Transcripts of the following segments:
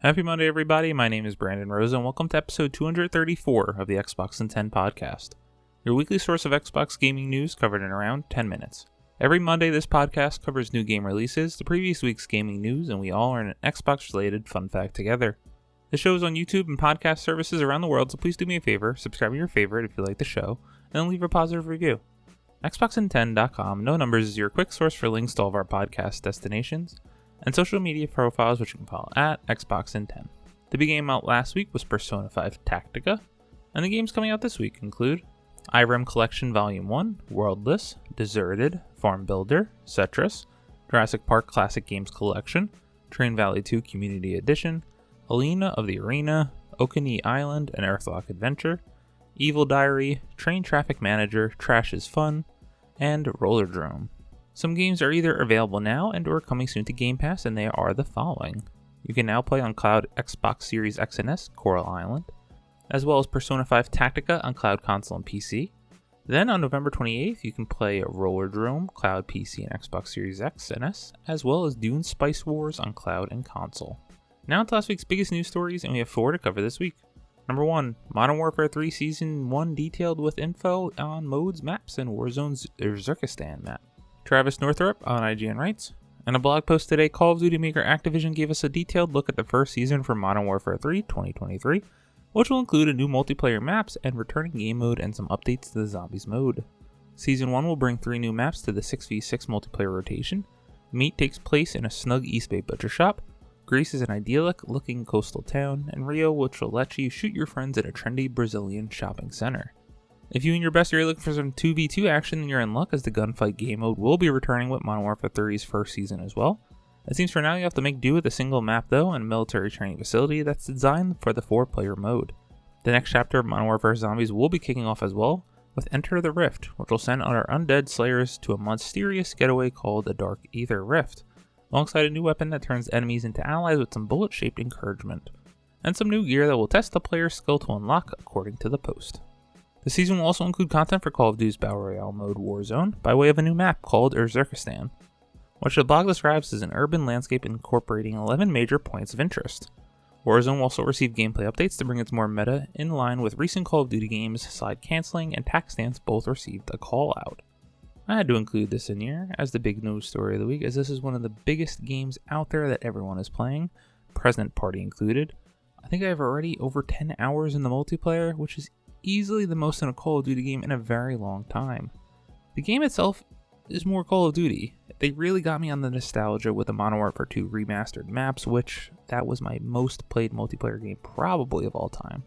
Happy Monday, everybody. My name is Brandon Rosa, and welcome to episode 234 of the Xbox in 10 podcast, your weekly source of Xbox gaming news covered in around 10 minutes. Every Monday, this podcast covers new game releases, the previous week's gaming news, and we all learn an Xbox-related fun fact together. The show is on YouTube and podcast services around the world, so please do me a favor, subscribe to your favorite if you like the show, and then leave a positive review. Xboxin10.com, no numbers, is your quick source for links to all of our podcast destinations and social media profiles, which you can follow at Xboxin10. The big game out last week was Persona 5 Tactica, and the games coming out this week include Irem Collection Volume 1, Worldless, Deserted, Farm Builder, Cetrus, Jurassic Park Classic Games Collection, Train Valley 2 Community Edition, Helena of the Arena, Okini Island, and Earthlock Adventure, Evil Diary, Train Traffic Manager, Trash is Fun, and Rollerdrome. Some games are either available now and or coming soon to Game Pass, and they are the following. You can now play on Cloud Xbox Series X and S, Coral Island, as well as Persona 5 Tactica on Cloud Console and PC. Then on November 28th, you can play Rollerdrome, Cloud PC and Xbox Series X and S, as well as Dune Spice Wars on Cloud and Console. Now to last week's biggest news stories, and we have 4 to cover this week. Number 1, Modern Warfare 3 Season 1 detailed with info on modes, maps, and Warzone's Uzbekistan map. Travis Northrop on IGN writes, in a blog post today, Call of Duty maker Activision gave us a detailed look at the first season for Modern Warfare 3 2023, which will include a new multiplayer maps and returning game mode and some updates to the Zombies mode. Season 1 will bring 3 new maps to the 6v6 multiplayer rotation. Meat takes place in a snug East Bay butcher shop. Greece is an idyllic-looking coastal town, and Rio, which will let you shoot your friends at a trendy Brazilian shopping center. If you and your bestie are looking for some 2v2 action, then you're in luck, as the gunfight game mode will be returning with Modern Warfare 3's first season as well. It seems for now you have to make do with a single map though, and a military training facility that's designed for the 4-player mode. The next chapter of Modern Warfare Zombies will be kicking off as well, with Enter the Rift, which will send our undead slayers to a mysterious getaway called the Dark Aether Rift, alongside a new weapon that turns enemies into allies with some bullet-shaped encouragement, and some new gear that will test the player's skill to unlock according to the post. The season will also include content for Call of Duty's Battle Royale mode Warzone by way of a new map called Uzbekistan, which the blog describes as an urban landscape incorporating 11 major points of interest. Warzone will also receive gameplay updates to bring its more meta in line with recent Call of Duty games. Slide canceling and tac stance both received a call out. I had to include this in here as the big news story of the week, as this is one of the biggest games out there that everyone is playing, present party included. I think I have already over 10 hours in the multiplayer, which is easily the most in a Call of Duty game in a very long time. The game itself is more Call of Duty. They really got me on the nostalgia with the Modern Warfare 2 remastered maps, which that was my most played multiplayer game probably of all time.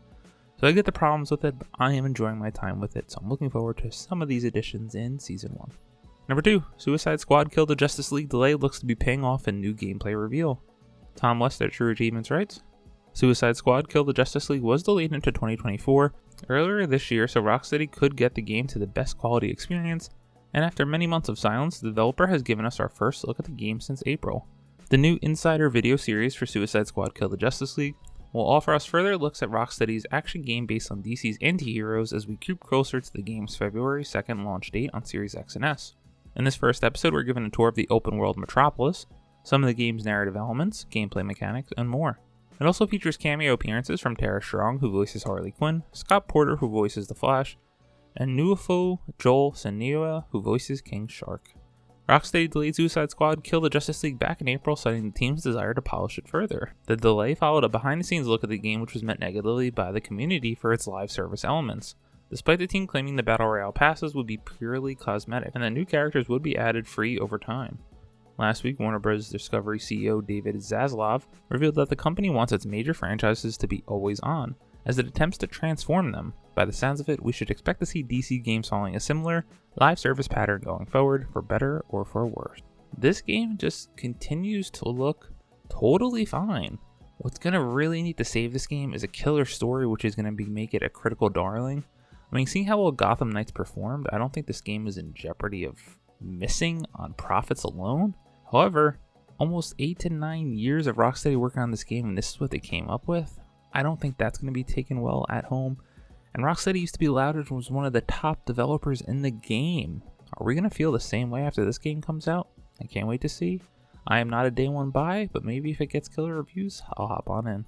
So I get the problems with it, but I am enjoying my time with it, so I'm looking forward to some of these additions in Season 1. Number 2, Suicide Squad Kill the Justice League delay looks to be paying off in new gameplay reveal. Tom West at True Achievements writes, Suicide Squad Kill the Justice League was delayed into 2024 earlier this year, so Rocksteady could get the game to the best quality experience, and after many months of silence, the developer has given us our first look at the game since April. The new Insider video series for Suicide Squad Kill the Justice League will offer us further looks at Rocksteady's action game based on DC's anti-heroes as we creep closer to the game's February 2nd launch date on Series X and S. In this first episode, we're given a tour of the open world Metropolis, some of the game's narrative elements, gameplay mechanics, and more. It also features cameo appearances from Tara Strong, who voices Harley Quinn, Scott Porter, who voices The Flash, and Nuofu Joel Seniwa, who voices King Shark. Rocksteady delayed Suicide Squad Kill the Justice League back in April, citing the team's desire to polish it further. The delay followed a behind-the-scenes look at the game, which was met negatively by the community for its live service elements, despite the team claiming the Battle Royale passes would be purely cosmetic, and that new characters would be added free over time. Last week, Warner Bros. Discovery CEO David Zaslav revealed that the company wants its major franchises to be always on, as it attempts to transform them. By the sounds of it, we should expect to see DC games following a similar live service pattern going forward, for better or for worse. This game just continues to look totally fine. What's going to really need to save this game is a killer story, which is going to make it a critical darling. I mean, seeing how well Gotham Knights performed, I don't think this game is in jeopardy of missing on profits alone. However, almost 8 to 9 years of Rocksteady working on this game, and this is what they came up with, I don't think that's going to be taken well at home. And Rocksteady used to be lauded as one of the top developers in the game. Are we going to feel the same way after this game comes out? I can't wait to see. I am not a day one buy, but maybe if it gets killer reviews, I'll hop on in.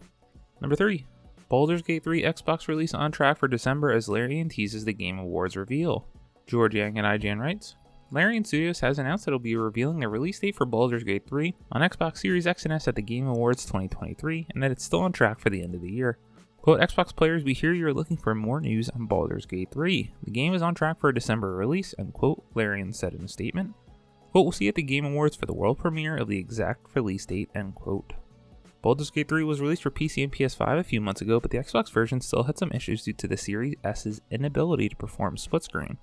Number 3. Baldur's Gate 3 Xbox release on track for December as Larian teases the Game Awards reveal. George Yang and IGN writes, Larian Studios has announced it'll be revealing the release date for Baldur's Gate 3 on Xbox Series X and S at the Game Awards 2023, and that it's still on track for the end of the year. Quote, Xbox players, we hear you're looking for more news on Baldur's Gate 3. The game is on track for a December release, end quote, Larian said in a statement. Quote, we'll see you at the Game Awards for the world premiere of the exact release date, end quote. Baldur's Gate 3 was released for PC and PS5 a few months ago, but the Xbox version still had some issues due to the Series S's inability to perform split screen.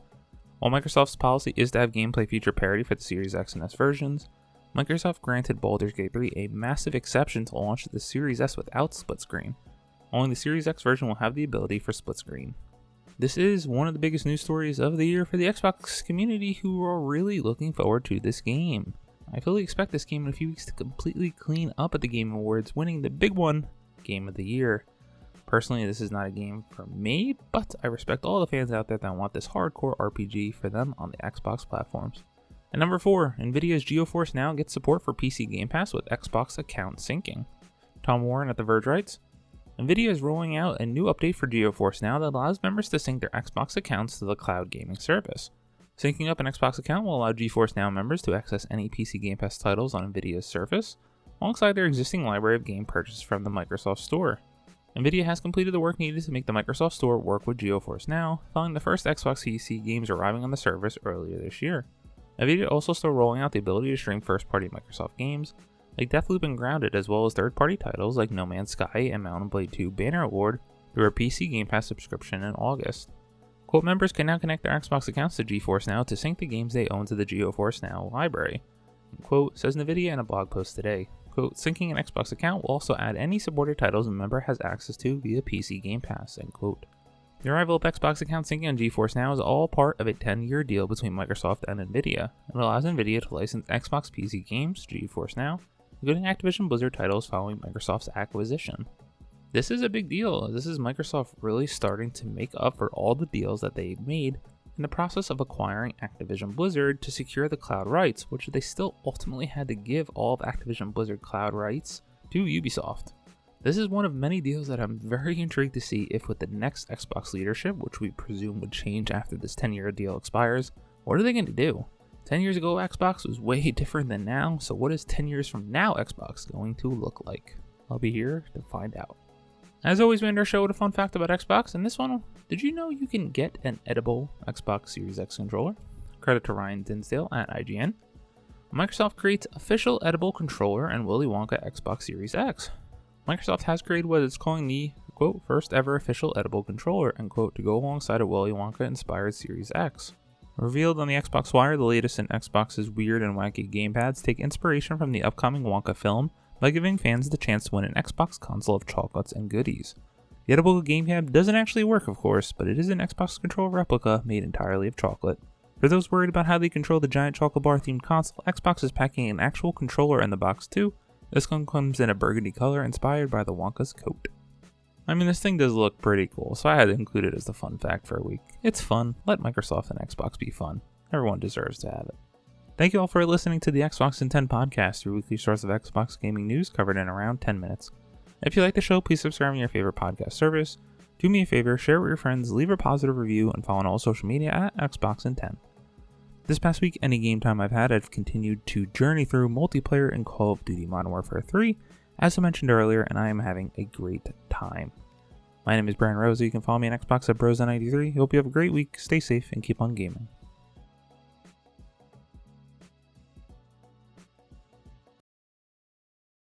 While Microsoft's policy is to have gameplay feature parity for the Series X and S versions, Microsoft granted Baldur's Gate 3 a massive exception to launch the Series S without split screen. Only the Series X version will have the ability for split screen. This is one of the biggest news stories of the year for the Xbox community who are really looking forward to this game. I fully expect this game in a few weeks to completely clean up at the Game Awards, winning the big one, Game of the Year. Personally, this is not a game for me, but I respect all the fans out there that want this hardcore RPG for them on the Xbox platforms. And number 4, Nvidia's GeForce Now gets support for PC Game Pass with Xbox account syncing. Tom Warren at The Verge writes, Nvidia is rolling out a new update for GeForce Now that allows members to sync their Xbox accounts to the cloud gaming service. Syncing up an Xbox account will allow GeForce Now members to access any PC Game Pass titles on Nvidia's service, alongside their existing library of game purchased from the Microsoft Store. Nvidia has completed the work needed to make the Microsoft Store work with GeForce Now, following the first Xbox PC games arriving on the service earlier this year. Nvidia also still rolling out the ability to stream first-party Microsoft games, like Deathloop and Grounded, as well as third-party titles like No Man's Sky and Mount & Blade 2 Banner Award through a PC Game Pass subscription in August. Quote, members can now connect their Xbox accounts to GeForce Now to sync the games they own to the GeForce Now library. Quote, says NVIDIA in a blog post today. Quote, syncing an Xbox account will also add any supported titles a member has access to via PC Game Pass, end quote. The arrival of Xbox account syncing on GeForce Now is all part of a 10-year deal between Microsoft and NVIDIA. It allows NVIDIA to license Xbox PC games to GeForce Now, including Activision Blizzard titles following Microsoft's acquisition. This is a big deal. This is Microsoft really starting to make up for all the deals that they made in the process of acquiring Activision Blizzard to secure the cloud rights, which they still ultimately had to give all of Activision Blizzard cloud rights to Ubisoft. This is one of many deals that I'm very intrigued to see if with the next Xbox leadership, which we presume would change after this 10-year deal expires, what are they going to do? 10 years ago, Xbox was way different than now, so what is 10 years from now Xbox going to look like? I'll be here to find out. As always, we end our show with a fun fact about Xbox, and this one, did you know you can get an edible Xbox Series X controller? Credit to Ryan Dinsdale at IGN. Microsoft creates official edible controller and Willy Wonka Xbox Series X. Microsoft has created what it's calling the, quote, first ever official edible controller, end quote, to go alongside a Willy Wonka inspired Series X. Revealed on the Xbox Wire, the latest in Xbox's weird and wacky gamepads take inspiration from the upcoming Wonka film by giving fans the chance to win an Xbox console of chocolates and goodies. The edible gamepad doesn't actually work, of course, but it is an Xbox controller replica made entirely of chocolate. For those worried about how they control the giant chocolate bar themed console, Xbox is packing an actual controller in the box too. This one comes in a burgundy color inspired by the Wonka's coat. I mean, this thing does look pretty cool, so I had to include it as the fun fact for a week. It's fun. Let Microsoft and Xbox be fun. Everyone deserves to have it. Thank you all for listening to the Xbox in 10 podcast, your weekly source of Xbox gaming news covered in around 10 minutes. If you like the show, please subscribe on your favorite podcast service. Do me a favor, share it with your friends, leave a positive review, and follow on all social media at Xbox in 10. This past week, any game time I've had, I've continued to journey through multiplayer in Call of Duty Modern Warfare 3, as I mentioned earlier, and I am having a great time. My name is Brian Rosa. You can follow me on Xbox at Brosa93. Hope you have a great week, stay safe, and keep on gaming.